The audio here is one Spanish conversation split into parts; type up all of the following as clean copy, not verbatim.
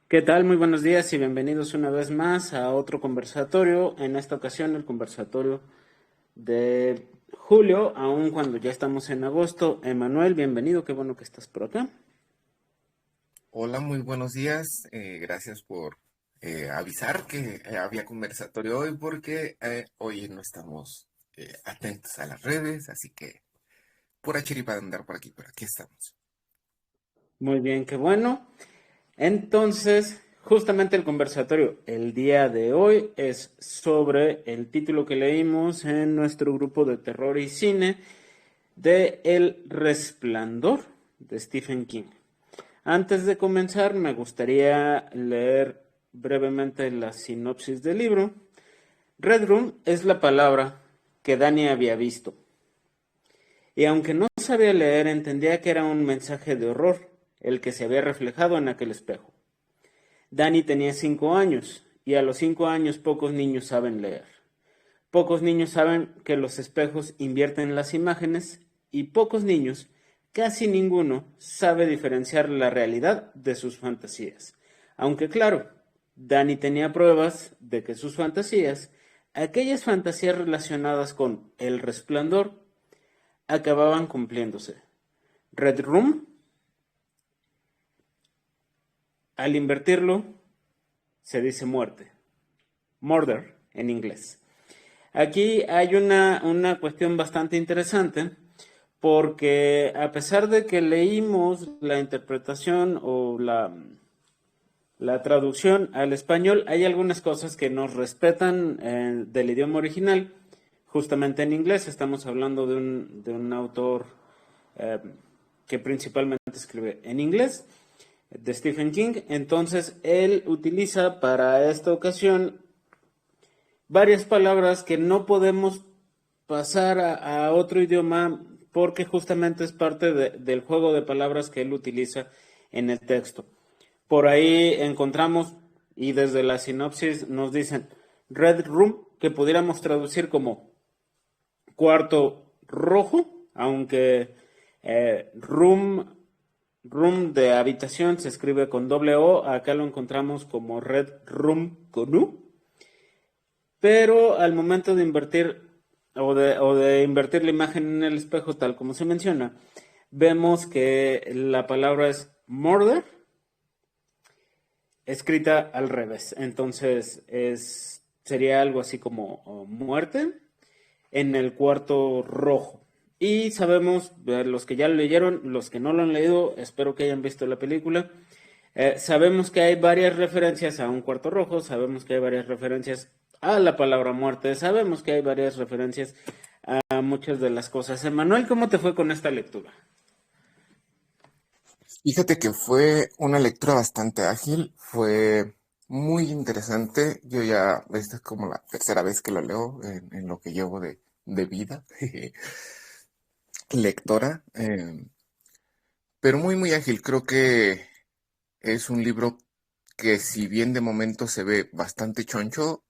¿Qué tal? Muy buenos días y bienvenidos una vez más a otro conversatorio. En esta ocasión el conversatorio de julio, aun cuando ya estamos en agosto. Emanuel, bienvenido, qué bueno que estás por acá. Hola, muy buenos días. Gracias por avisar que había conversatorio hoy porque hoy no estamos atentos a las redes, así que pura chiripa de andar por aquí estamos. Muy bien, qué bueno. Entonces, justamente el conversatorio el día de hoy es sobre el título que leímos en nuestro grupo de terror y cine de El Resplandor de Stephen King. Antes de comenzar, me gustaría leer brevemente la sinopsis del libro. Red Room es la palabra que Danny había visto, y aunque no sabía leer, entendía que era un mensaje de horror el que se había reflejado en aquel espejo. Danny tenía 5 años, y a los 5 años pocos niños saben leer. Pocos niños saben que los espejos invierten las imágenes, y pocos niños, casi ninguno, sabe diferenciar la realidad de sus fantasías. Aunque claro, Danny tenía pruebas de que sus fantasías, aquellas fantasías relacionadas con el resplandor, acababan cumpliéndose. Red Room, al invertirlo, se dice muerte. Murder en inglés. Aquí hay una cuestión bastante interesante porque a pesar de que leímos la interpretación o la traducción al español, hay algunas cosas que nos respetan del idioma original. Justamente en inglés estamos hablando de un autor eh, que principalmente escribe en inglés, de Stephen King. Entonces, él utiliza para esta ocasión varias palabras que no podemos pasar a otro idioma porque justamente es parte del juego de palabras que él utiliza en el texto. Por ahí encontramos, y desde la sinopsis nos dicen, Red Room, que pudiéramos traducir como cuarto rojo, aunque room de habitación se escribe con doble O, acá lo encontramos como Red Room con U. Pero al momento de invertir o de invertir la imagen en el espejo, tal como se menciona, vemos que la palabra es murder, escrita al revés. Entonces sería algo así como muerte en el cuarto rojo. Y sabemos, los que ya lo leyeron, los que no lo han leído, espero que hayan visto la película. Sabemos que hay varias referencias a un cuarto rojo, sabemos que hay varias referencias a la palabra muerte, sabemos que hay varias referencias a muchas de las cosas. Emanuel, ¿cómo te fue con esta lectura? Fíjate que fue una lectura bastante ágil, fue muy interesante. Yo ya, esta es como la tercera vez que lo leo en lo que llevo de vida lectora, pero muy ágil. Creo que es un libro que si bien de momento se ve bastante choncho,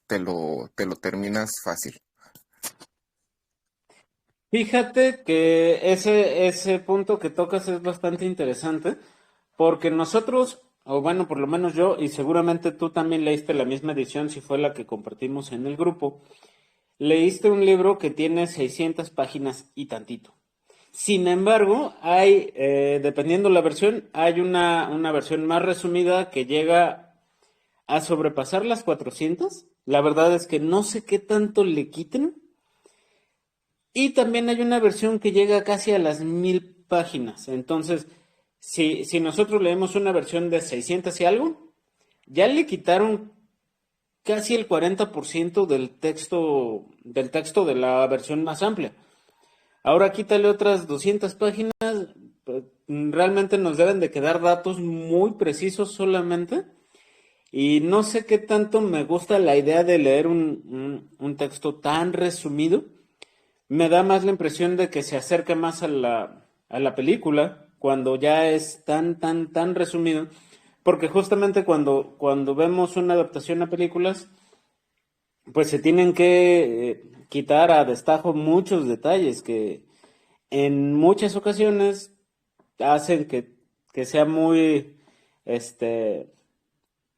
te lo terminas fácil. Fíjate que ese punto que tocas es bastante interesante, porque nosotros, o bueno, por lo menos yo, y seguramente tú también leíste la misma edición, si fue la que compartimos en el grupo, leíste un libro que tiene 600 páginas y tantito. Sin embargo, dependiendo la versión, hay una versión más resumida que llega a sobrepasar las 400. La verdad es que no sé qué tanto le quiten. Y también hay una versión que llega casi a las 1000 páginas. Entonces, si nosotros leemos una versión de 600 y algo, ya le quitaron casi el 40% del texto de la versión más amplia. Ahora quítale otras 200 páginas, pues, realmente nos deben de quedar datos muy precisos solamente. Y no sé qué tanto me gusta la idea de leer un texto tan resumido. Me da más la impresión de que se acerca más a la película cuando ya es tan resumido. Porque justamente cuando vemos una adaptación a películas, pues se tienen que quitar a destajo muchos detalles que en muchas ocasiones hacen que sea muy, este,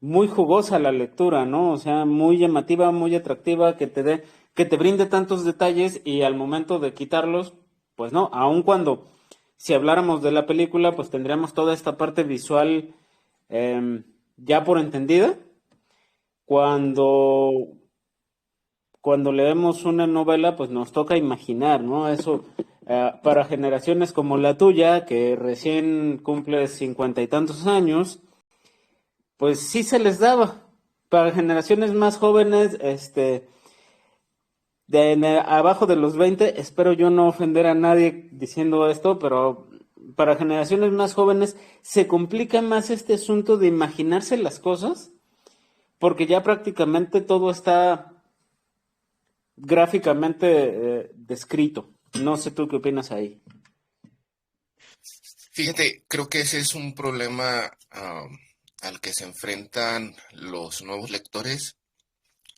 muy jugosa la lectura, ¿no? O sea, muy llamativa, muy atractiva, que te brinde tantos detalles y al momento de quitarlos, pues no, aun cuando si habláramos de la película, pues tendríamos toda esta parte visual ya por entendida. Cuando, cuando leemos una novela, pues nos toca imaginar, ¿no? Eso, para generaciones como la tuya, que recién cumple 50 y tantos años, pues sí se les daba. Para generaciones más jóvenes, abajo de los 20, espero yo no ofender a nadie diciendo esto, pero para generaciones más jóvenes se complica más este asunto de imaginarse las cosas, porque ya prácticamente todo está gráficamente descrito. No sé tú qué opinas ahí. Fíjate, creo que ese es un problema al que se enfrentan los nuevos lectores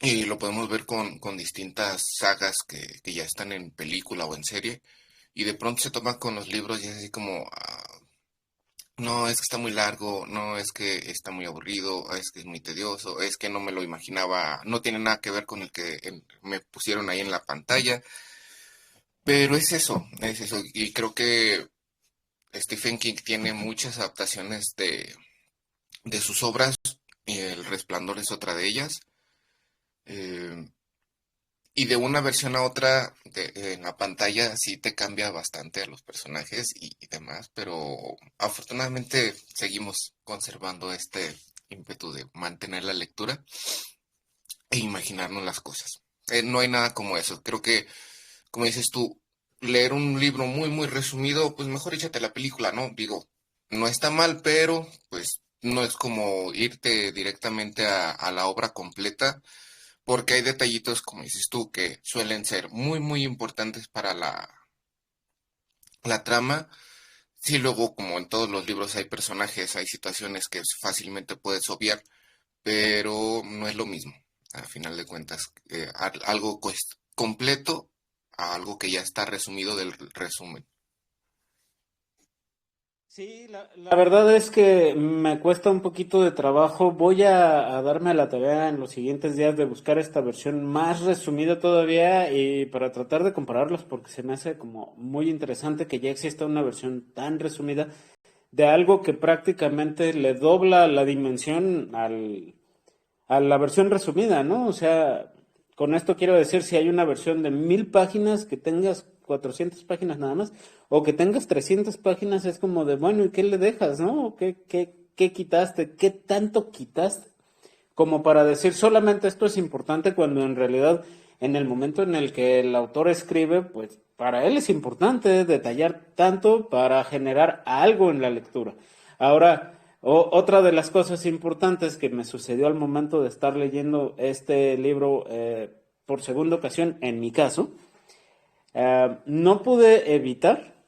y lo podemos ver con distintas sagas que ya están en película o en serie y de pronto se toman con los libros y es así como, no, es que está muy largo, no, es que está muy aburrido, es que es muy tedioso, es que no me lo imaginaba, no tiene nada que ver con el que me pusieron ahí en la pantalla, pero es eso, y creo que Stephen King tiene muchas adaptaciones de sus obras, y El Resplandor es otra de ellas, eh, y de una versión a otra en la pantalla sí te cambia bastante a los personajes y demás, pero afortunadamente seguimos conservando este ímpetu de mantener la lectura e imaginarnos las cosas. No hay nada como eso. Creo que, como dices tú, leer un libro muy, muy resumido, pues mejor échate la película, ¿no? Digo, no está mal, pero pues no es como irte directamente a la obra completa porque hay detallitos, como dices tú, que suelen ser muy, muy importantes para la trama. Sí, luego, como en todos los libros, hay personajes, hay situaciones que fácilmente puedes obviar, pero no es lo mismo, a final de cuentas, algo completo a algo que ya está resumido del resumen. Sí, la verdad es que me cuesta un poquito de trabajo. Voy a darme a la tarea en los siguientes días de buscar esta versión más resumida todavía y para tratar de compararlos porque se me hace como muy interesante que ya exista una versión tan resumida de algo que prácticamente le dobla la dimensión a la versión resumida, ¿no? O sea, con esto quiero decir si hay una versión de 1000 páginas, que tengas 400 páginas nada más, o que tengas 300 páginas, es como de, bueno, ¿y qué le dejas, no? ¿Qué quitaste? ¿Qué tanto quitaste? Como para decir solamente esto es importante cuando en realidad en el momento en el que el autor escribe, pues para él es importante detallar tanto para generar algo en la lectura. Ahora, otra de las cosas importantes que me sucedió al momento de estar leyendo este libro por segunda ocasión, en mi caso, no pude evitar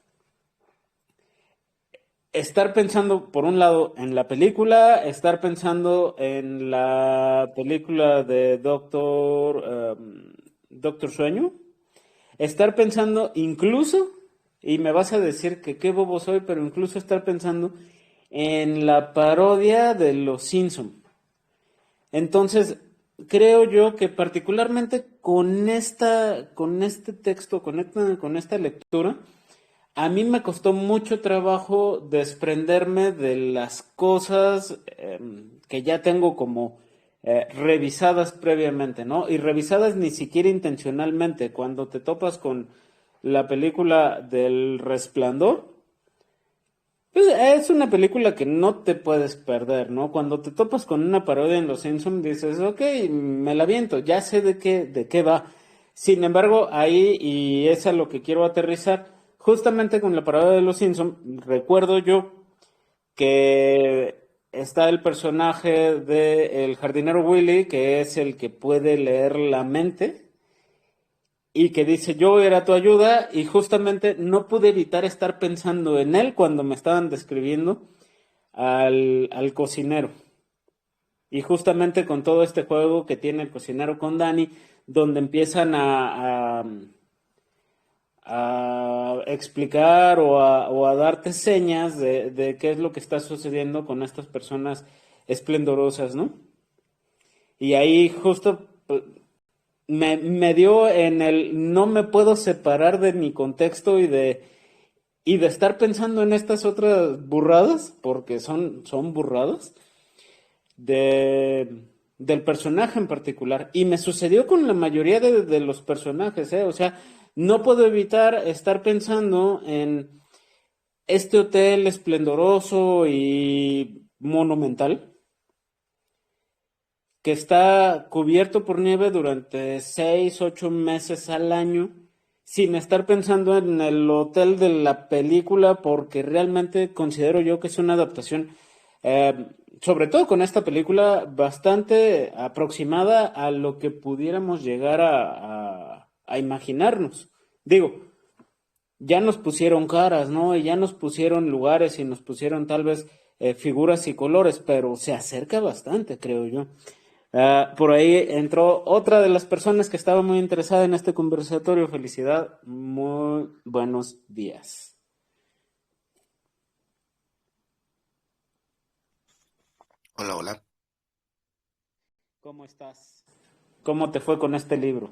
estar pensando, por un lado, en la película, estar pensando en la película de Doctor Sueño, estar pensando incluso, y me vas a decir que qué bobo soy, pero incluso estar pensando en la parodia de Los Simpson. Entonces, creo yo que particularmente con este texto, con esta lectura, a mí me costó mucho trabajo desprenderme de las cosas que ya tengo como revisadas previamente, ¿no? Y revisadas ni siquiera intencionalmente. Cuando te topas con la película del Resplandor, pues, es una película que no te puedes perder, ¿no? Cuando te topas con una parodia en Los Simpsons, dices, ok, me la viento, ya sé de qué va. Sin embargo, ahí, y es a lo que quiero aterrizar, justamente con la parodia de Los Simpsons, recuerdo yo que está el personaje de el jardinero Willy, que es el que puede leer la mente y que dice, yo era tu ayuda, y justamente no pude evitar estar pensando en él cuando me estaban describiendo al cocinero. Y justamente con todo este juego que tiene el cocinero con Dani, donde empiezan a explicar o a darte señas de qué es lo que está sucediendo con estas personas esplendorosas, ¿no? Y ahí justo pues, me dio en el no me puedo separar de mi contexto y de estar pensando en estas otras burradas, porque son burradas, del personaje en particular. Y me sucedió con la mayoría de los personajes, ¿eh? O sea, no puedo evitar estar pensando en este hotel esplendoroso y monumental que está cubierto por nieve durante 6, 8 meses al año, sin estar pensando en el hotel de la película, porque realmente considero yo que es una adaptación, eh, sobre todo con esta película, bastante aproximada a lo que pudiéramos llegar a imaginarnos. Digo, ya nos pusieron caras, ¿no? Y ya nos pusieron lugares y nos pusieron tal vez figuras y colores, pero se acerca bastante, creo yo. Por ahí entró otra de las personas que estaba muy interesada en este conversatorio. Felicidad, muy buenos días. Hola, hola. ¿Cómo estás? ¿Cómo te fue con este libro?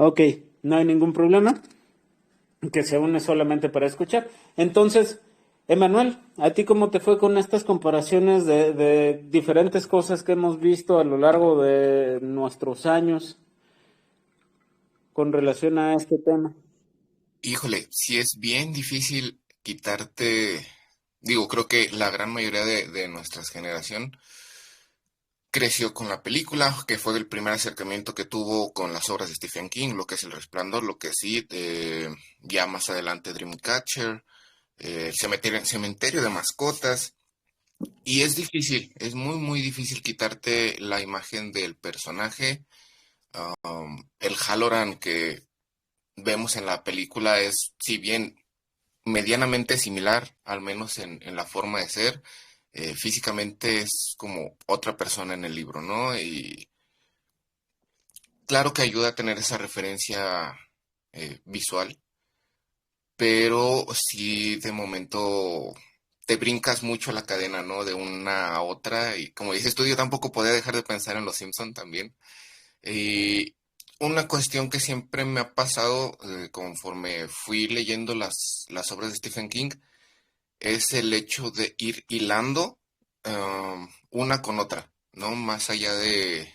Ok, no hay ningún problema, que se une solamente para escuchar. Entonces, Emanuel, ¿a ti cómo te fue con estas comparaciones de diferentes cosas que hemos visto a lo largo de nuestros años con relación a este tema? Híjole, sí es bien difícil quitarte, digo, creo que la gran mayoría de nuestra generación creció con la película, que fue el primer acercamiento que tuvo con las obras de Stephen King, lo que es El Resplandor, lo que sí, ya más adelante Dreamcatcher, Cementerio de Mascotas, y es difícil, es muy, muy difícil quitarte la imagen del personaje. El Halloran que vemos en la película es, si bien medianamente similar, al menos en la forma de ser, físicamente es como otra persona en el libro, ¿no? Y claro que ayuda a tener esa referencia visual, pero si de momento te brincas mucho la cadena, ¿no? De una a otra, y como dices tú, yo tampoco podía dejar de pensar en Los Simpson también. Y una cuestión que siempre me ha pasado conforme fui leyendo las obras de Stephen King es el hecho de ir hilando una con otra, ¿no? Más allá de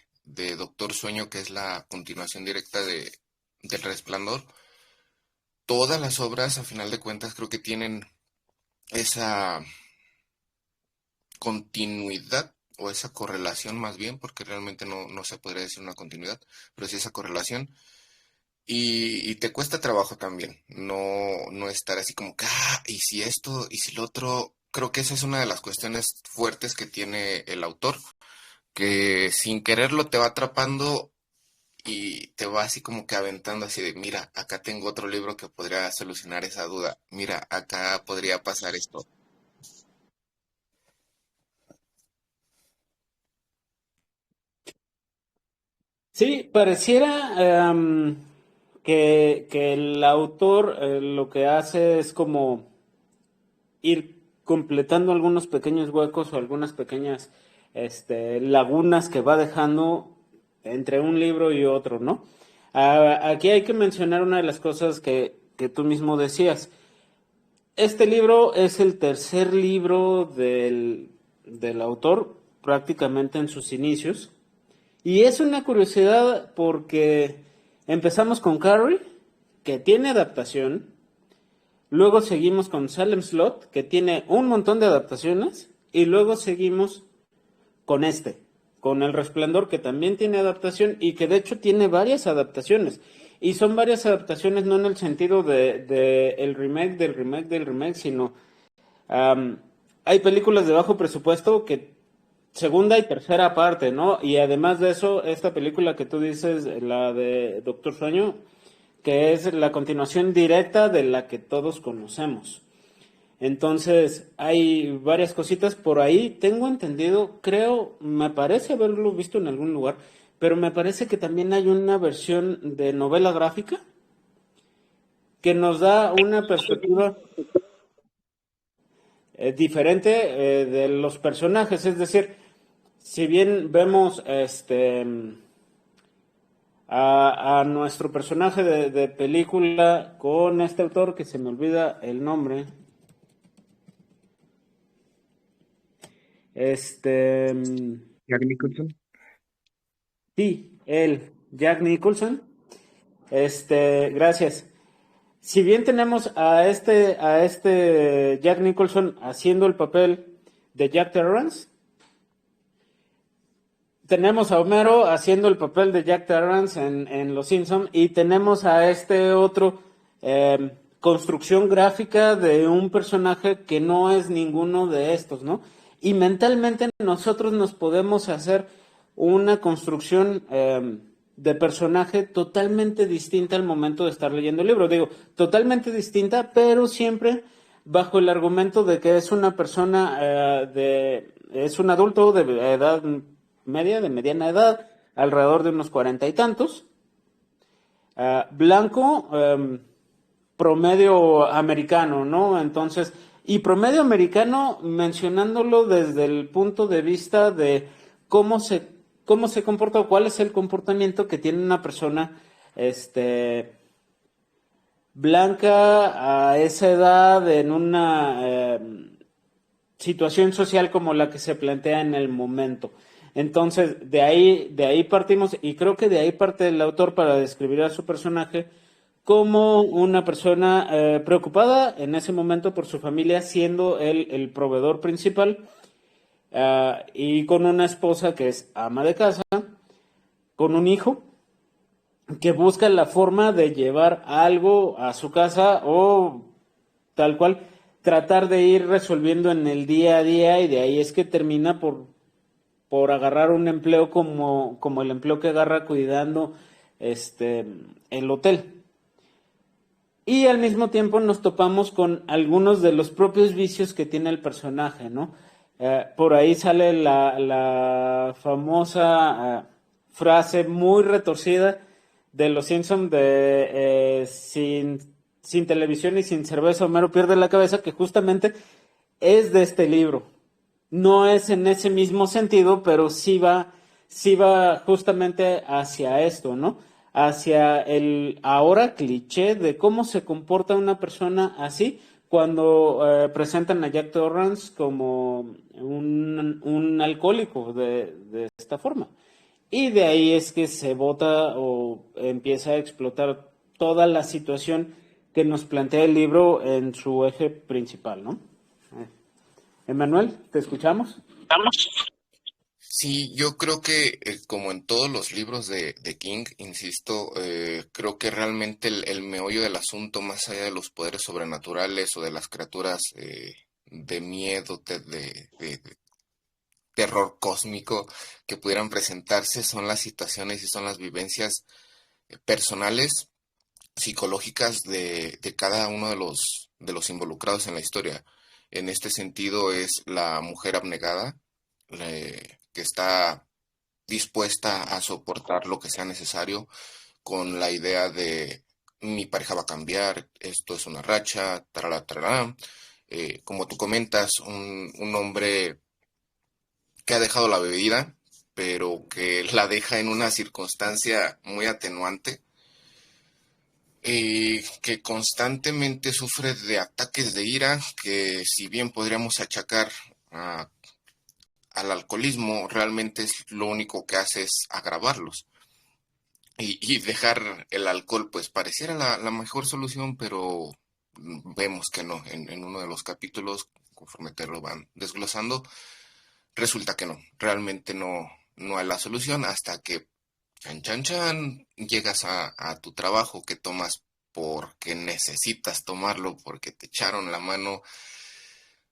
Doctor Sueño, que es la continuación directa del Resplandor, todas las obras, a final de cuentas, creo que tienen esa continuidad o esa correlación más bien, porque realmente no se podría decir una continuidad, pero sí esa correlación. Y te cuesta trabajo también, no estar así como que, y si esto, y si lo otro. Creo que esa es una de las cuestiones fuertes que tiene el autor, que sin quererlo te va atrapando y te va así como que aventando así de, mira, acá tengo otro libro que podría solucionar esa duda, mira, acá podría pasar esto. Sí, pareciera que el autor lo que hace es como ir completando algunos pequeños huecos o algunas pequeñas lagunas que va dejando entre un libro y otro, ¿no? Aquí hay que mencionar una de las cosas que tú mismo decías. Este libro es el tercer libro del autor, prácticamente en sus inicios. Y es una curiosidad porque empezamos con Carrie, que tiene adaptación. Luego seguimos con Salem Slot, que tiene un montón de adaptaciones. Y luego seguimos con con El Resplandor, que también tiene adaptación y que de hecho tiene varias adaptaciones. Y son varias adaptaciones no en el sentido de el remake del remake del remake, sino am, hay películas de bajo presupuesto que segunda y tercera parte, ¿no? Y además de eso, esta película que tú dices, la de Doctor Sueño, que es la continuación directa de la que todos conocemos. Entonces, hay varias cositas por ahí. Tengo entendido, creo, me parece haberlo visto en algún lugar, pero me parece que también hay una versión de novela gráfica que nos da una perspectiva diferente de los personajes. Es decir, si bien vemos a nuestro personaje de película con este autor que se me olvida el nombre. Este, Jack Nicholson. sí, él, Jack Nicholson. Gracias. Si bien tenemos a este Jack Nicholson haciendo el papel de Jack Torrance, tenemos a Homero haciendo el papel de Jack Torrance en Los Simpson y tenemos a este otro construcción gráfica de un personaje que no es ninguno de estos, ¿no? Y mentalmente nosotros nos podemos hacer una construcción de personaje totalmente distinta al momento de estar leyendo el libro. Digo, totalmente distinta, pero siempre bajo el argumento de que es una persona es un adulto de edad media, de mediana edad, alrededor de unos 40 y tantos, blanco, promedio americano, ¿no? Entonces, y promedio americano mencionándolo desde el punto de vista de cómo se, cómo se comporta o cuál es el comportamiento que tiene una persona, blanca a esa edad en una situación social como la que se plantea en el momento. Entonces, de ahí partimos, y creo que de ahí parte el autor para describir a su personaje como una persona preocupada en ese momento por su familia, siendo él el proveedor principal, y con una esposa que es ama de casa, con un hijo que busca la forma de llevar algo a su casa o tal cual tratar de ir resolviendo en el día a día, y de ahí es que termina por agarrar un empleo como el empleo que agarra cuidando el hotel. Y al mismo tiempo nos topamos con algunos de los propios vicios que tiene el personaje, ¿no? Por ahí sale la famosa frase muy retorcida de Los Simpson de sin televisión y sin cerveza Homero pierde la cabeza, que justamente es de este libro. No es en ese mismo sentido, pero sí va justamente hacia esto, ¿no? Hacia el ahora cliché de cómo se comporta una persona así cuando presentan a Jack Torrance como un alcohólico de esta forma. Y de ahí es que se bota o empieza a explotar toda la situación que nos plantea el libro en su eje principal, ¿no? Emanuel, ¿te escuchamos? Sí, yo creo que como en todos los libros de King, insisto, creo que realmente el meollo del asunto, más allá de los poderes sobrenaturales o de las criaturas de miedo, de terror cósmico que pudieran presentarse, son las situaciones y son las vivencias personales, psicológicas de cada uno de los involucrados en la historia. En este sentido es la mujer abnegada, que está dispuesta a soportar lo que sea necesario con la idea de mi pareja va a cambiar, esto es una racha, tarara, tarara. Como tú comentas, un hombre que ha dejado la bebida, pero que la deja en una circunstancia muy atenuante, que constantemente sufre de ataques de ira, que si bien podríamos achacar al alcoholismo, realmente es lo único que hace es agravarlos. Y dejar el alcohol, pues pareciera la mejor solución, pero vemos que no. En uno de los capítulos, conforme te lo van desglosando, resulta que no. Realmente no hay la solución hasta que, chan, chan, chan, llegas a tu trabajo que tomas porque necesitas tomarlo, porque te echaron la mano,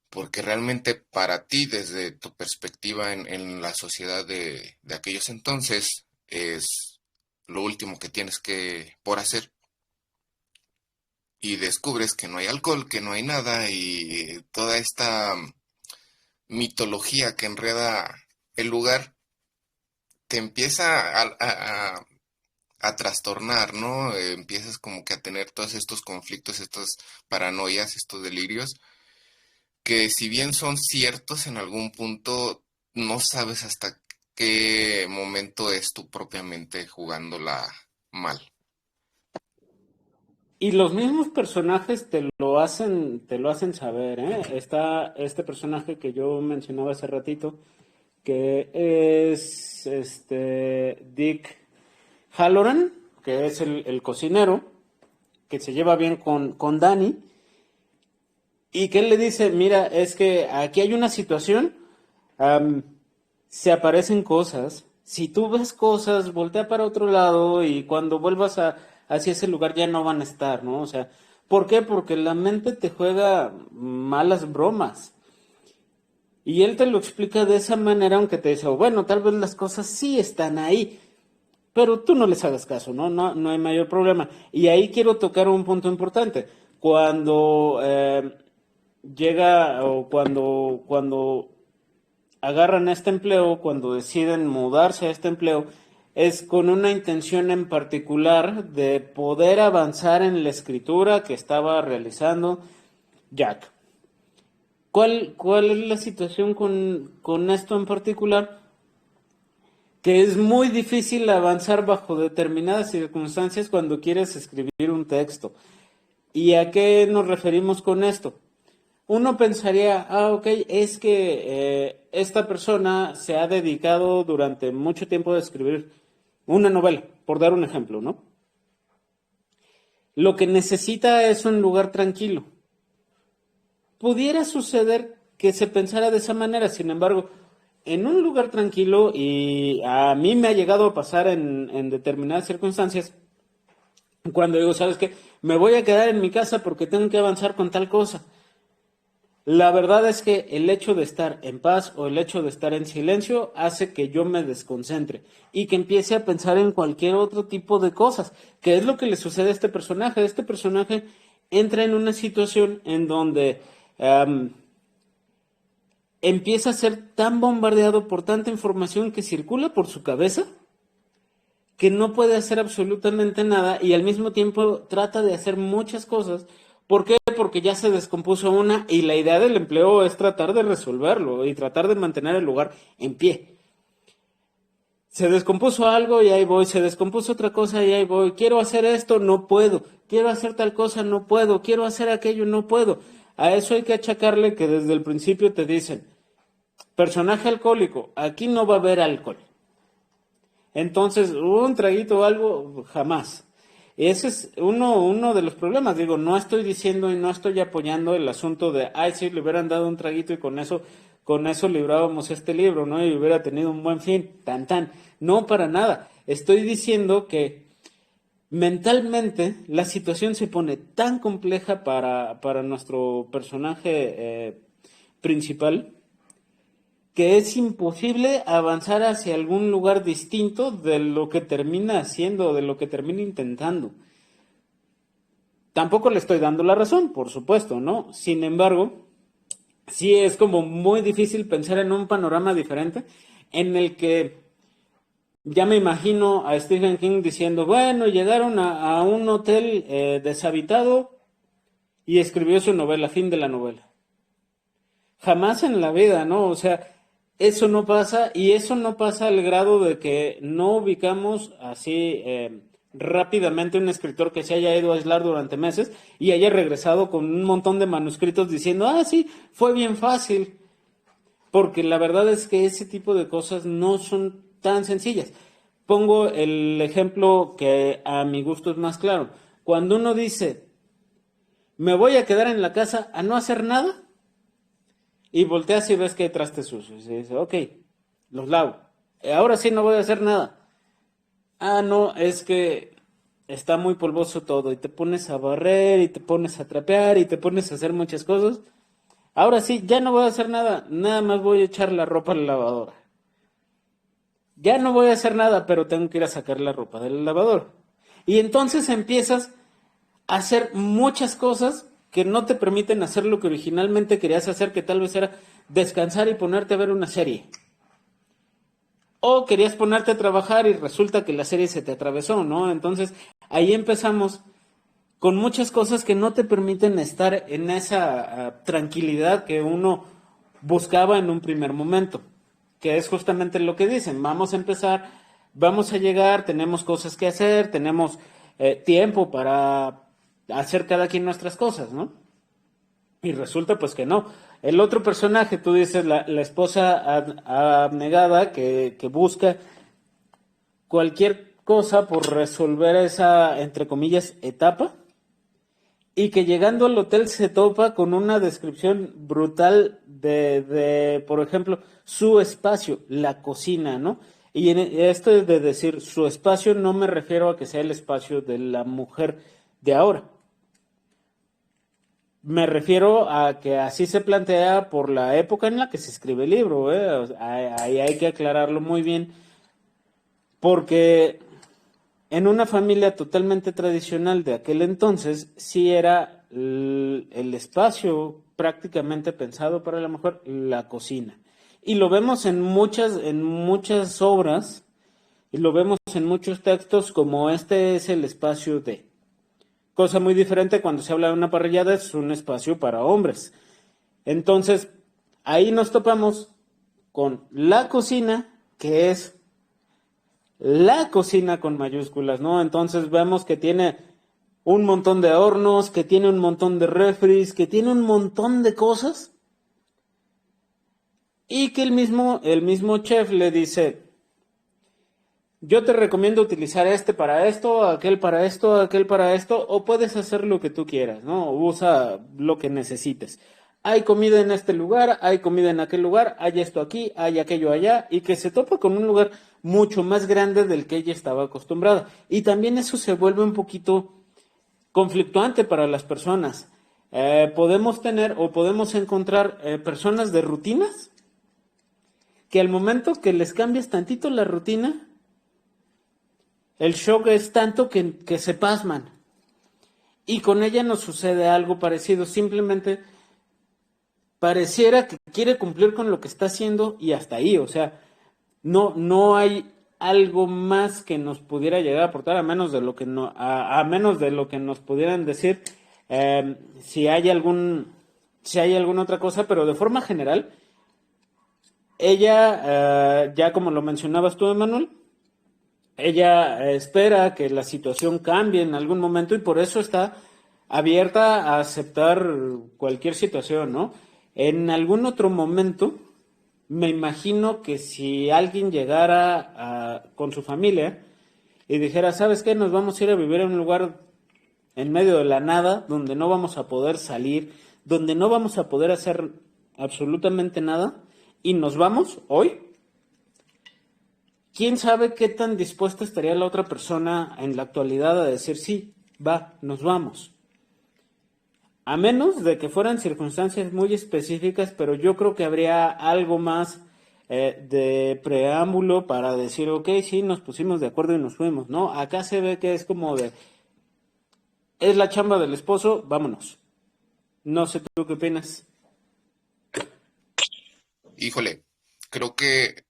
porque realmente para ti, desde tu perspectiva en la sociedad de aquellos entonces, es lo último que tienes que por hacer. y descubres que no hay alcohol, que no hay nada y toda esta mitología que enreda el lugar te empieza a trastornar, ¿no? Empiezas como que a tener todos estos conflictos, estas paranoias, estos delirios, que si bien son ciertos en algún punto, no sabes hasta qué momento es tú propiamente jugándola mal. Y los mismos personajes te lo hacen saber, ¿eh? Está este personaje que yo mencionaba hace ratito, que es Dick Halloran, que es el cocinero, que se lleva bien con Danny, y que él le dice, mira, es que aquí hay una situación, am, se aparecen cosas, si tú ves cosas, voltea para otro lado y cuando vuelvas hacia ese lugar ya no van a estar, ¿no? O sea, ¿por qué? Porque la mente te juega malas bromas. Y él te lo explica de esa manera, aunque te dice, "Oh, bueno, tal vez las cosas sí están ahí, pero tú no les hagas caso, ¿no? No, no hay mayor problema. Y ahí quiero tocar un punto importante. Cuando llega o cuando agarran este empleo, cuando deciden mudarse a este empleo, es con una intención en particular de poder avanzar en la escritura que estaba realizando Jack. ¿Cuál es la situación con esto en particular? Que es muy difícil avanzar bajo determinadas circunstancias cuando quieres escribir un texto. ¿Y a qué nos referimos con esto? Uno pensaría, ok, es que esta persona se ha dedicado durante mucho tiempo a escribir una novela, por dar un ejemplo, ¿no? Lo que necesita es un lugar tranquilo. Pudiera suceder que se pensara de esa manera, sin embargo, en un lugar tranquilo, y a mí me ha llegado a pasar en determinadas circunstancias, cuando digo, ¿sabes qué? Me voy a quedar en mi casa porque tengo que avanzar con tal cosa. La verdad es que el hecho de estar en paz o el hecho de estar en silencio hace que yo me desconcentre y que empiece a pensar en cualquier otro tipo de cosas, que es lo que le sucede a este personaje. Este personaje entra en una situación en donde empieza a ser tan bombardeado por tanta información que circula por su cabeza que no puede hacer absolutamente nada y al mismo tiempo trata de hacer muchas cosas. ¿Por qué? Porque ya se descompuso una y la idea del empleo es tratar de resolverlo y tratar de mantener el lugar en pie. Se descompuso algo y ahí voy, se descompuso otra cosa y ahí voy. Quiero hacer esto, no puedo. Quiero hacer tal cosa, no puedo. Quiero hacer aquello, no puedo. A eso hay que achacarle que desde el principio te dicen, personaje alcohólico, aquí no va a haber alcohol. Entonces, un traguito o algo, jamás. Ese es uno de los problemas. Digo, no estoy diciendo y no estoy apoyando el asunto de, ay, sí, le hubieran dado un traguito y con eso librábamos este libro, ¿no? Y hubiera tenido un buen fin, tan, tan. No, para nada. Estoy diciendo que mentalmente la situación se pone tan compleja para nuestro personaje principal que es imposible avanzar hacia algún lugar distinto de lo que termina haciendo, de lo que termina intentando. Tampoco le estoy dando la razón, por supuesto, ¿no? Sin embargo, sí es como muy difícil pensar en un panorama diferente en el que ya me imagino a Stephen King diciendo, bueno, llegaron a un hotel deshabitado y escribió su novela, fin de la novela. Jamás en la vida, ¿no? O sea, eso no pasa y eso no pasa al grado de que no ubicamos así rápidamente un escritor que se haya ido a aislar durante meses y haya regresado con un montón de manuscritos diciendo, ah, sí, fue bien fácil. Porque la verdad es que ese tipo de cosas no son tan sencillas. Pongo el ejemplo que a mi gusto es más claro. Cuando uno dice, me voy a quedar en la casa a no hacer nada, y volteas y ves que hay trastes sucios. Y dices, ok, los lavo. Ahora sí no voy a hacer nada. Ah, no, es que está muy polvoso todo. Y te pones a barrer, y te pones a trapear, y te pones a hacer muchas cosas. Ahora sí, ya no voy a hacer nada. Nada más voy a echar la ropa a la lavadora. Ya no voy a hacer nada, pero tengo que ir a sacar la ropa del lavador. Y entonces empiezas hacer muchas cosas que no te permiten hacer lo que originalmente querías hacer, que tal vez era descansar y ponerte a ver una serie. O querías ponerte a trabajar y resulta que la serie se te atravesó, ¿no? Entonces ahí empezamos con muchas cosas que no te permiten estar en esa tranquilidad que uno buscaba en un primer momento, que es justamente lo que dicen, vamos a empezar, vamos a llegar, tenemos cosas que hacer, tenemos tiempo para hacer cada quien nuestras cosas, ¿no? Y resulta pues que no. El otro personaje, tú dices, la esposa abnegada que busca cualquier cosa por resolver esa, entre comillas, etapa, y que llegando al hotel se topa con una descripción brutal por ejemplo, su espacio, la cocina, ¿no? Y en esto de decir su espacio no me refiero a que sea el espacio de la mujer de ahora. Me refiero a que así se plantea por la época en la que se escribe el libro, ¿eh? O sea, ahí hay que aclararlo muy bien, porque en una familia totalmente tradicional de aquel entonces, sí era el espacio prácticamente pensado para la mujer, la cocina. Y lo vemos en muchas obras, y lo vemos en muchos textos como este es el espacio de. Cosa muy diferente cuando se habla de una parrillada, es un espacio para hombres. Entonces, ahí nos topamos con la cocina, que es la cocina con mayúsculas, ¿no? Entonces vemos que tiene un montón de hornos, que tiene un montón de refris, que tiene un montón de cosas y que el mismo chef le dice, yo te recomiendo utilizar este para esto, aquel para esto, o puedes hacer lo que tú quieras, ¿no? Usa lo que necesites. Hay comida en este lugar, hay comida en aquel lugar, hay esto aquí, hay aquello allá, y que se topa con un lugar mucho más grande del que ella estaba acostumbrada. Y también eso se vuelve un poquito conflictuante para las personas. Podemos tener o podemos encontrar personas de rutinas que al momento que les cambias tantito la rutina, el shock es tanto que se pasman. Y con ella nos sucede algo parecido. Simplemente pareciera que quiere cumplir con lo que está haciendo y hasta ahí. O sea, no hay algo más que nos pudiera llegar a aportar a menos de lo que no, a menos de lo que nos pudieran decir si hay alguna otra cosa, pero de forma general, ella, ya como lo mencionabas tú, Emanuel, ella espera que la situación cambie en algún momento y por eso está abierta a aceptar cualquier situación, ¿no? En algún otro momento, me imagino que si alguien llegara con su familia y dijera, ¿sabes qué? Nos vamos a ir a vivir en un lugar en medio de la nada, donde no vamos a poder salir, donde no vamos a poder hacer absolutamente nada, y nos vamos hoy. ¿Quién sabe qué tan dispuesta estaría la otra persona en la actualidad a decir sí, va, nos vamos? A menos de que fueran circunstancias muy específicas, pero yo creo que habría algo más de preámbulo para decir, ok, sí, nos pusimos de acuerdo y nos fuimos, ¿no? Acá se ve que es como de, es la chamba del esposo, vámonos. No sé tú qué opinas. Híjole, creo que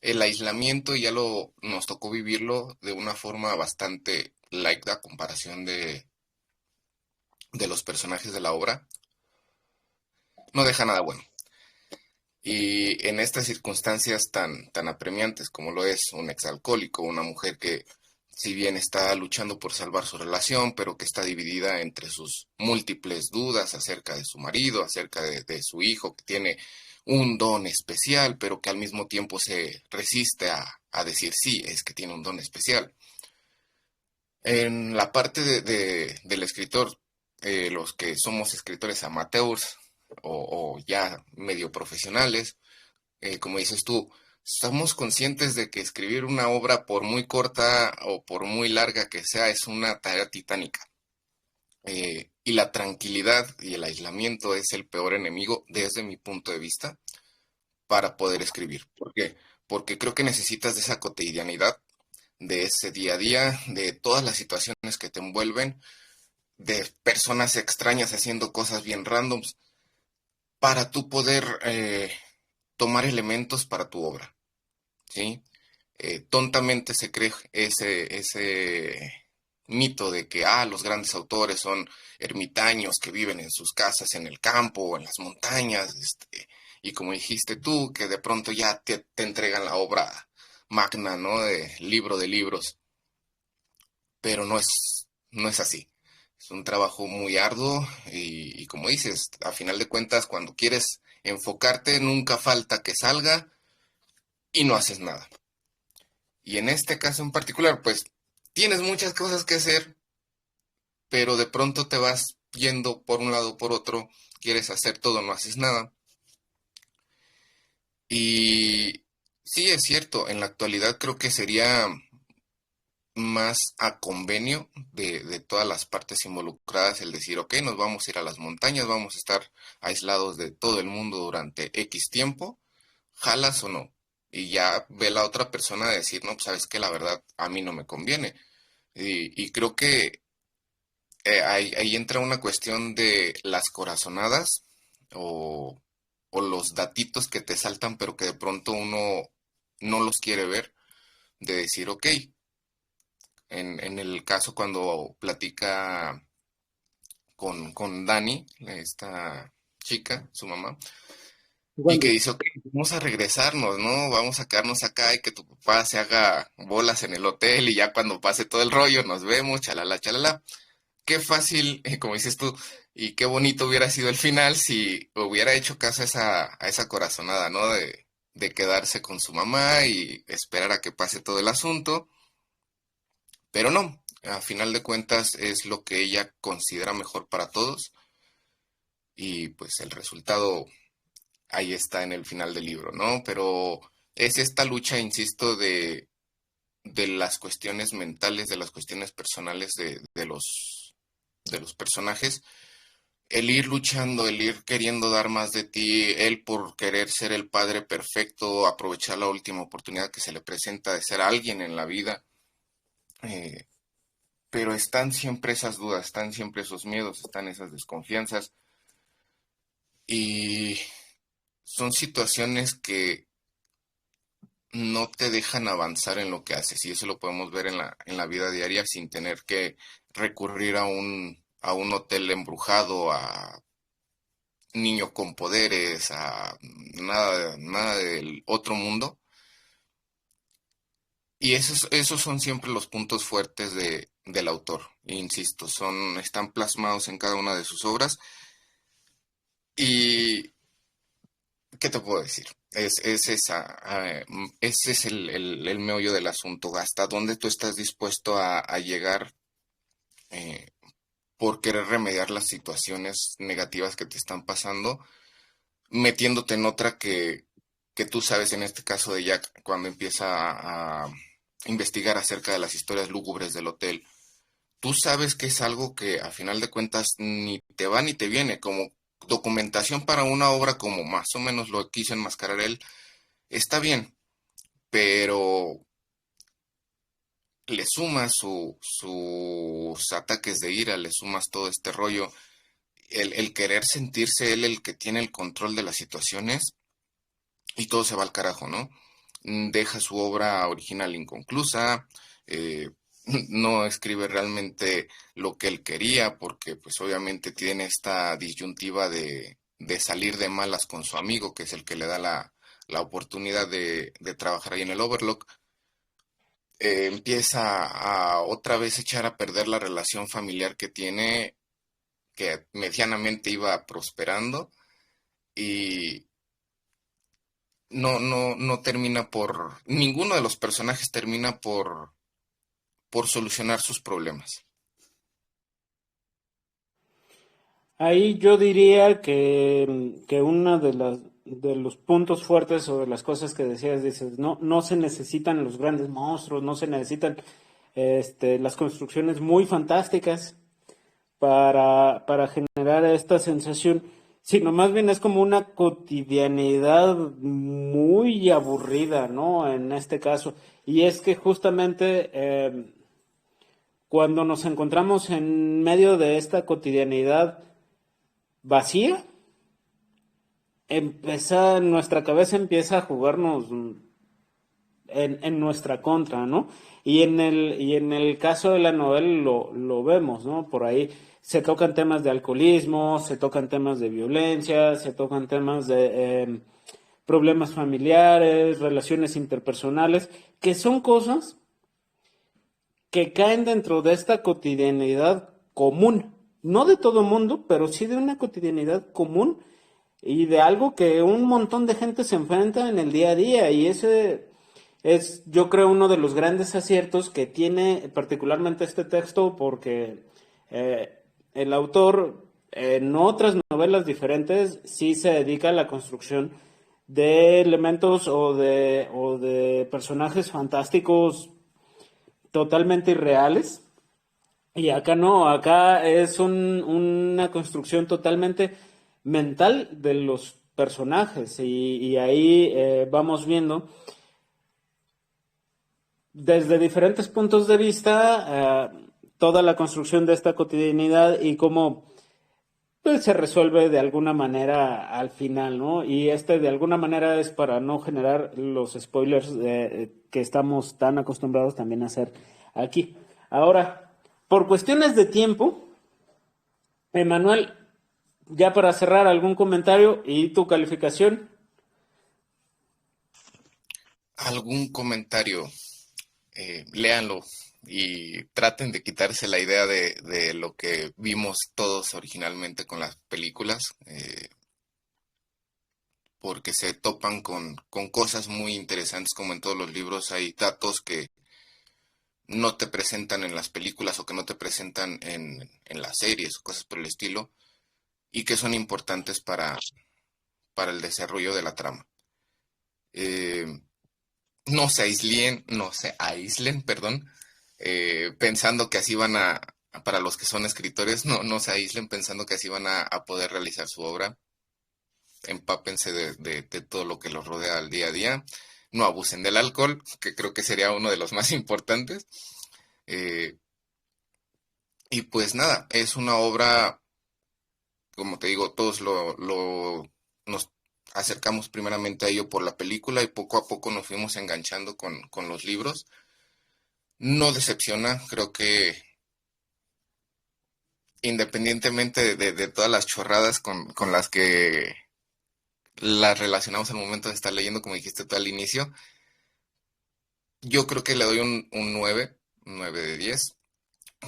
el aislamiento ya nos tocó vivirlo de una forma bastante light a comparación de los personajes de la obra. No deja nada bueno. Y en estas circunstancias tan apremiantes como lo es un exalcohólico, una mujer que si bien está luchando por salvar su relación, pero que está dividida entre sus múltiples dudas acerca de su marido, acerca de su hijo, que tiene un don especial, pero que al mismo tiempo se resiste a decir sí, es que tiene un don especial. En la parte del escritor, los que somos escritores amateurs o ya medio profesionales, como dices tú, estamos conscientes de que escribir una obra, por muy corta o por muy larga que sea, es una tarea titánica. Y la tranquilidad y el aislamiento es el peor enemigo desde mi punto de vista para poder escribir. ¿Por qué? Porque creo que necesitas de esa cotidianidad de ese día a día, de todas las situaciones que te envuelven, de personas extrañas haciendo cosas bien randoms, para tú poder tomar elementos para tu obra, ¿sí? Tontamente se cree ese mito de que los grandes autores son ermitaños que viven en sus casas en el campo o en las montañas, y como dijiste tú, que de pronto ya te entregan la obra magna, ¿no? De libro de libros, pero no es así. Es un trabajo muy arduo y como dices, a final de cuentas, cuando quieres enfocarte, nunca falta que salga y no haces nada. Y en este caso en particular, pues tienes muchas cosas que hacer, pero de pronto te vas yendo por un lado o por otro, quieres hacer todo, no haces nada. Y sí, es cierto, en la actualidad creo que sería más a convenio de todas las partes involucradas el decir, ok, nos vamos a ir a las montañas, vamos a estar aislados de todo el mundo durante X tiempo, jalas o no. Y ya ve la otra persona decir, no, pues sabes que la verdad a mí no me conviene. Y creo que ahí entra una cuestión de las corazonadas o, o los datitos que te saltan, pero que de pronto uno no los quiere ver, de decir, ok, en el caso cuando platica con Dani, esta chica, su mamá, y que Wendy. dice, ok, vamos a regresarnos, ¿no? Vamos a quedarnos acá y que tu papá se haga bolas en el hotel y ya cuando pase todo el rollo nos vemos, chalala, chalala. Qué fácil, como dices tú, y qué bonito hubiera sido el final si hubiera hecho caso a esa corazonada, ¿no? De quedarse con su mamá y esperar a que pase todo el asunto, pero no, a final de cuentas es lo que ella considera mejor para todos y pues el resultado ahí está en el final del libro, ¿no? Pero es esta lucha, insisto, de las cuestiones mentales, de las cuestiones personales de los personajes, el ir luchando, el ir queriendo dar más de ti, él por querer ser el padre perfecto, aprovechar la última oportunidad que se le presenta de ser alguien en la vida, eh, pero están siempre esas dudas, están siempre esos miedos, están esas desconfianzas y son situaciones que no te dejan avanzar en lo que haces y eso lo podemos ver en la vida diaria sin tener que recurrir a un hotel embrujado, a niño con poderes, a nada del otro mundo. Y esos son siempre los puntos fuertes del autor. Insisto, están plasmados en cada una de sus obras. Y, ¿qué te puedo decir? Ese es el meollo del asunto. ¿Hasta dónde tú estás dispuesto a llegar eh, por querer remediar las situaciones negativas que te están pasando, metiéndote en otra que tú sabes, en este caso de Jack, cuando empieza a investigar acerca de las historias lúgubres del hotel, tú sabes que es algo que a final de cuentas ni te va ni te viene, como documentación para una obra como más o menos lo quiso enmascarar él, está bien, pero le sumas sus ataques de ira, le sumas todo este rollo, el querer sentirse él el que tiene el control de las situaciones y todo se va al carajo, ¿no? Deja su obra original inconclusa, eh, no escribe realmente lo que él quería, porque pues obviamente tiene esta disyuntiva de salir de malas con su amigo, que es el que le da la oportunidad de trabajar ahí en el Overlook. Empieza a otra vez echar a perder la relación familiar que tiene, que medianamente iba prosperando, y no termina ninguno de los personajes termina por solucionar sus problemas. Ahí yo diría que uno de los puntos fuertes o de las cosas que decías, dices, no se necesitan los grandes monstruos, no se necesitan las construcciones muy fantásticas para generar esta sensación. sino más bien es como una cotidianidad muy aburrida, ¿no? En este caso. Y es que justamente cuando nos encontramos en medio de esta cotidianidad vacía, nuestra cabeza empieza a jugarnos en nuestra contra, ¿no? Y en el caso de la novela lo vemos, ¿no? Por ahí se tocan temas de alcoholismo, se tocan temas de violencia, se tocan temas de problemas familiares, relaciones interpersonales, que son cosas que caen dentro de esta cotidianidad común, no de todo mundo, pero sí de una cotidianidad común y de algo que un montón de gente se enfrenta en el día a día. Y ese es, yo creo, uno de los grandes aciertos que tiene particularmente este texto, porque eh, el autor en otras novelas diferentes sí se dedica a la construcción de elementos o de personajes fantásticos totalmente irreales. Y acá no, acá es una construcción totalmente mental de los personajes y ahí vamos viendo desde diferentes puntos de vista toda la construcción de esta cotidianidad y cómo pues, se resuelve de alguna manera al final, ¿no? Y de alguna manera es para no generar los spoilers que estamos tan acostumbrados también a hacer aquí. Ahora, por cuestiones de tiempo, Emanuel, ya para cerrar, algún comentario y tu calificación. ¿Algún comentario? Léanlo y traten de quitarse la idea de lo que vimos todos originalmente con las películas, porque se topan con cosas muy interesantes, como en todos los libros hay datos que no te presentan en las películas o que no te presentan en las series o cosas por el estilo, y que son importantes para el desarrollo de la trama. Eh, no se aíslen, perdón, pensando que así para los que son escritores, no se aíslen pensando que así van a poder realizar su obra. Empápense de todo lo que los rodea al día a día. No abusen del alcohol, que creo que sería uno de los más importantes. Eh, y pues nada, es una obra, como te digo, todos nos acercamos primeramente a ello por la película y poco a poco nos fuimos enganchando con los libros. No decepciona, creo que independientemente de todas las chorradas con las que las relacionamos al momento de estar leyendo, como dijiste tú al inicio, yo creo que le doy un 9, 9 de 10,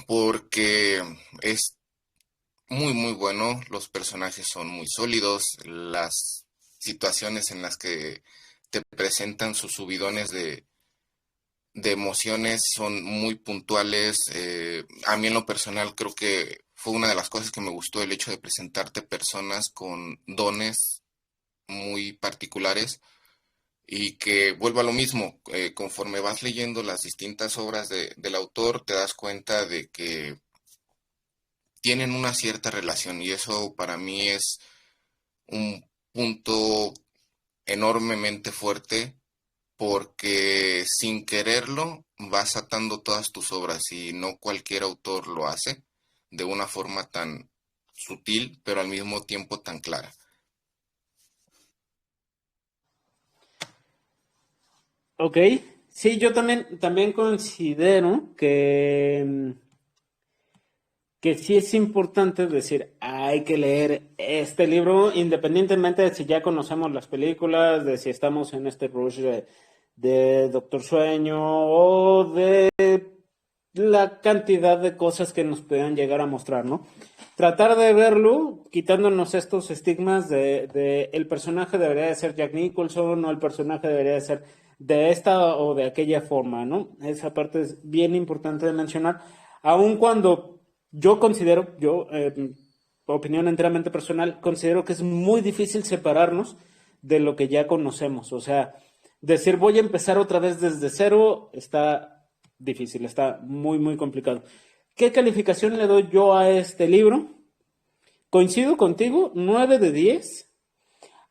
porque es muy, muy bueno, los personajes son muy sólidos, las situaciones en las que te presentan sus subidones de emociones son muy puntuales. A mí en lo personal creo que fue una de las cosas que me gustó el hecho de presentarte personas con dones muy particulares y que vuelvo a lo mismo, conforme vas leyendo las distintas obras del autor te das cuenta de que tienen una cierta relación y eso para mí es un punto enormemente fuerte porque sin quererlo vas atando todas tus obras y no cualquier autor lo hace de una forma tan sutil, pero al mismo tiempo tan clara. Ok, sí, yo también considero que sí es importante decir, hay que leer este libro, independientemente de si ya conocemos las películas, de si estamos en este rush de Doctor Sueño o de la cantidad de cosas que nos puedan llegar a mostrar, ¿no? Tratar de verlo quitándonos estos estigmas de el personaje debería de ser Jack Nicholson o el personaje debería de ser de esta o de aquella forma, ¿no? Esa parte es bien importante de mencionar, aun cuando opinión enteramente personal, considero que es muy difícil separarnos de lo que ya conocemos. O sea, decir voy a empezar otra vez desde cero está difícil, está muy, muy complicado. ¿Qué calificación le doy yo a este libro? coincido contigo, 9 de 10,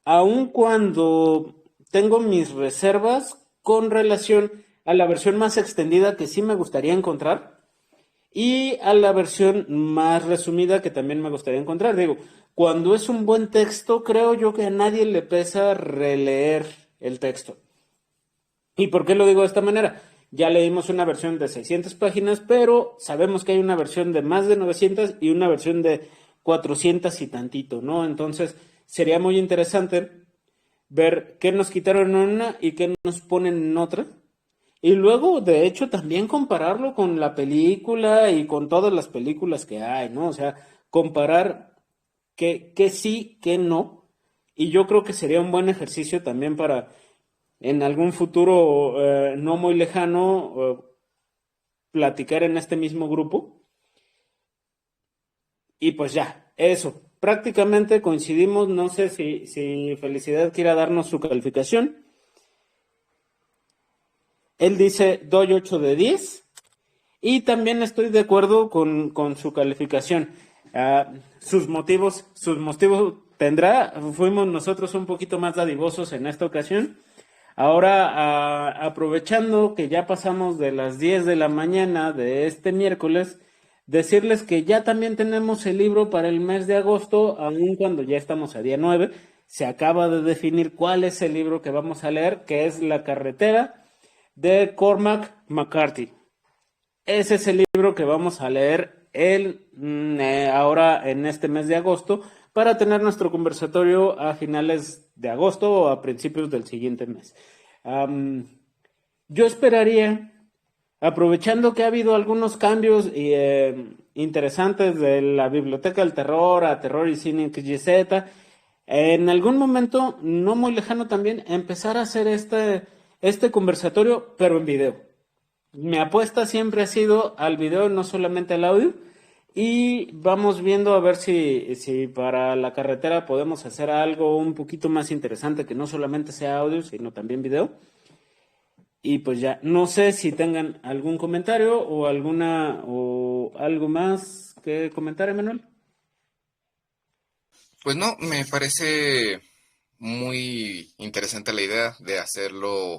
aun cuando tengo mis reservas con relación a la versión más extendida que sí me gustaría encontrar y a la versión más resumida que también me gustaría encontrar. Digo, cuando es un buen texto, creo yo que a nadie le pesa releer el texto. ¿Y por qué lo digo de esta manera? Ya leímos una versión de 600 páginas, pero sabemos que hay una versión de más de 900 y una versión de 400 y tantito, ¿no? Entonces, sería muy interesante ver qué nos quitaron en una y qué nos ponen en otra. Y luego, de hecho, también compararlo con la película y con todas las películas que hay, ¿no? O sea, comparar qué sí, qué no. Y yo creo que sería un buen ejercicio también para en algún futuro no muy lejano platicar en este mismo grupo. Y pues ya, eso. Prácticamente coincidimos. No sé si Felicidad quiera darnos su calificación. Él dice, doy 8 de 10. Y también estoy de acuerdo con su calificación. Sus motivos tendrá. Fuimos nosotros un poquito más dadivosos en esta ocasión. Ahora, aprovechando que ya pasamos de las 10 de la mañana de este miércoles, decirles que ya también tenemos el libro para el mes de agosto, aun cuando ya estamos a día 9. Se acaba de definir cuál es el libro que vamos a leer, que es La carretera de Cormac McCarthy. Ese es el libro que vamos a leer ahora en este mes de agosto para tener nuestro conversatorio a finales de agosto o a principios del siguiente mes. Yo esperaría, aprovechando que ha habido algunos cambios interesantes de la Biblioteca del Terror a Terror y Cine XYZ, en algún momento, no muy lejano también, empezar a hacer este conversatorio, pero en video. Mi apuesta siempre ha sido al video, no solamente al audio. Y vamos viendo a ver si para la carretera podemos hacer algo un poquito más interesante, que no solamente sea audio, sino también video. Y pues ya, no sé si tengan algún comentario o algo más que comentar, Emanuel. Pues no, me parece muy interesante la idea de hacerlo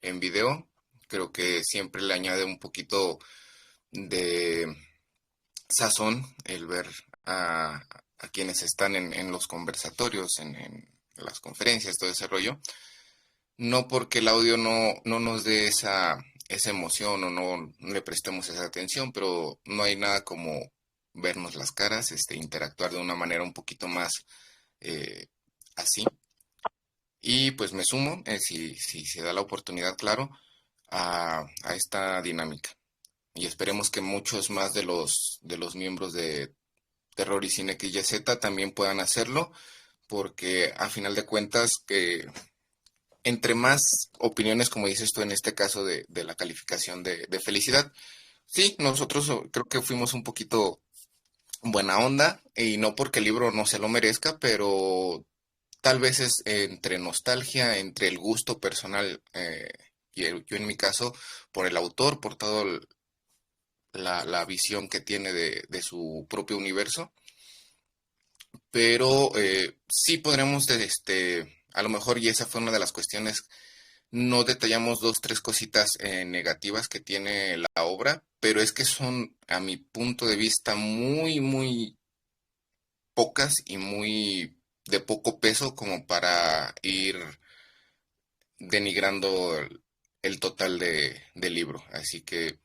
en video. Creo que siempre le añade un poquito de sazón el ver a quienes están en los conversatorios, en las conferencias, todo ese rollo. No porque el audio no nos dé esa emoción o no le prestemos esa atención, pero no hay nada como vernos las caras, interactuar de una manera un poquito más así. Y pues me sumo, si se da la oportunidad, claro, a esta dinámica. Y esperemos que muchos más de los miembros de Terror y Cine XYZ también puedan hacerlo, porque a final de cuentas, entre más opiniones, como dices tú en este caso de la calificación de Felicidad, sí, nosotros creo que fuimos un poquito buena onda, y no porque el libro no se lo merezca, pero tal vez es entre nostalgia, entre el gusto personal, y yo en mi caso, por el autor, por toda la visión que tiene de su propio universo. Pero sí podremos, a lo mejor, y esa fue una de las cuestiones, no detallamos dos, tres cositas negativas que tiene la obra, pero es que son, a mi punto de vista, muy, muy pocas y muy de poco peso como para ir denigrando el total del libro. Así que,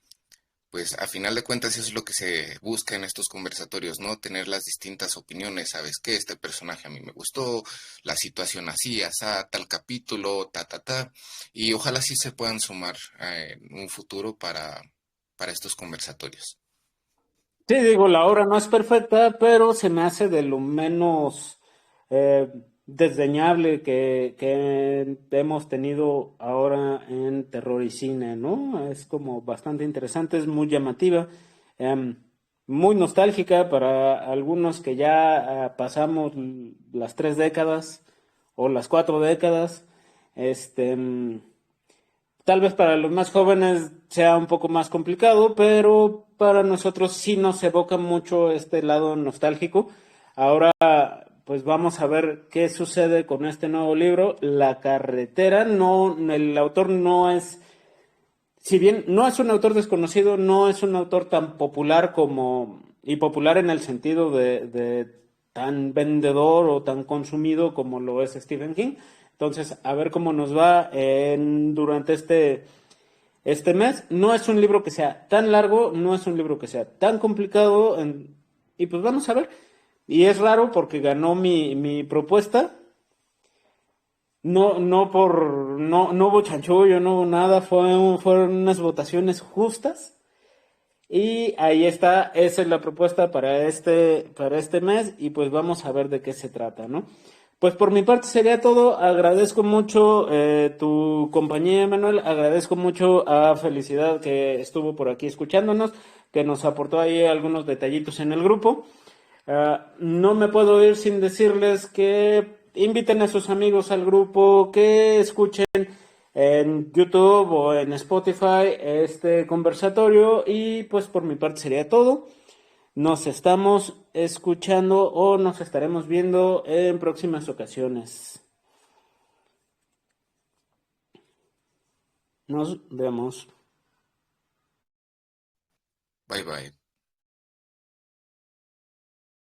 pues a final de cuentas eso es lo que se busca en estos conversatorios, ¿no? Tener las distintas opiniones, ¿sabes qué? Este personaje a mí me gustó, la situación así, asá, tal capítulo, ta, y ojalá sí se puedan sumar en un futuro para estos conversatorios. Sí, digo, la obra no es perfecta, pero se me hace de lo menos desdeñable que hemos tenido ahora en Terror y Cine, ¿no? Es como bastante interesante, es muy llamativa, em, muy nostálgica para algunos que ya pasamos las 3 décadas o las 4 décadas. Este, Tal vez para los más jóvenes sea un poco más complicado, pero para nosotros sí nos evoca mucho este lado nostálgico. Ahora, pues vamos a ver qué sucede con este nuevo libro, La carretera. No, el autor no es, si bien no es un autor desconocido, no es un autor tan popular como, y popular en el sentido de tan vendedor o tan consumido como lo es Stephen King. Entonces, a ver cómo nos va durante este mes. No es un libro que sea tan largo, no es un libro que sea tan complicado, y pues vamos a ver. Y es raro porque ganó mi propuesta. No, no hubo chanchullo, no hubo nada, fueron unas votaciones justas. Y ahí está, esa es la propuesta para este mes y pues vamos a ver de qué se trata, ¿no? Pues por mi parte sería todo. Agradezco mucho tu compañía, Manuel. Agradezco mucho a Felicidad que estuvo por aquí escuchándonos, que nos aportó ahí algunos detallitos en el grupo. No me puedo ir sin decirles que inviten a sus amigos al grupo, que escuchen en YouTube o en Spotify este conversatorio y pues por mi parte sería todo. Nos estamos escuchando o nos estaremos viendo en próximas ocasiones. Nos vemos. Bye bye.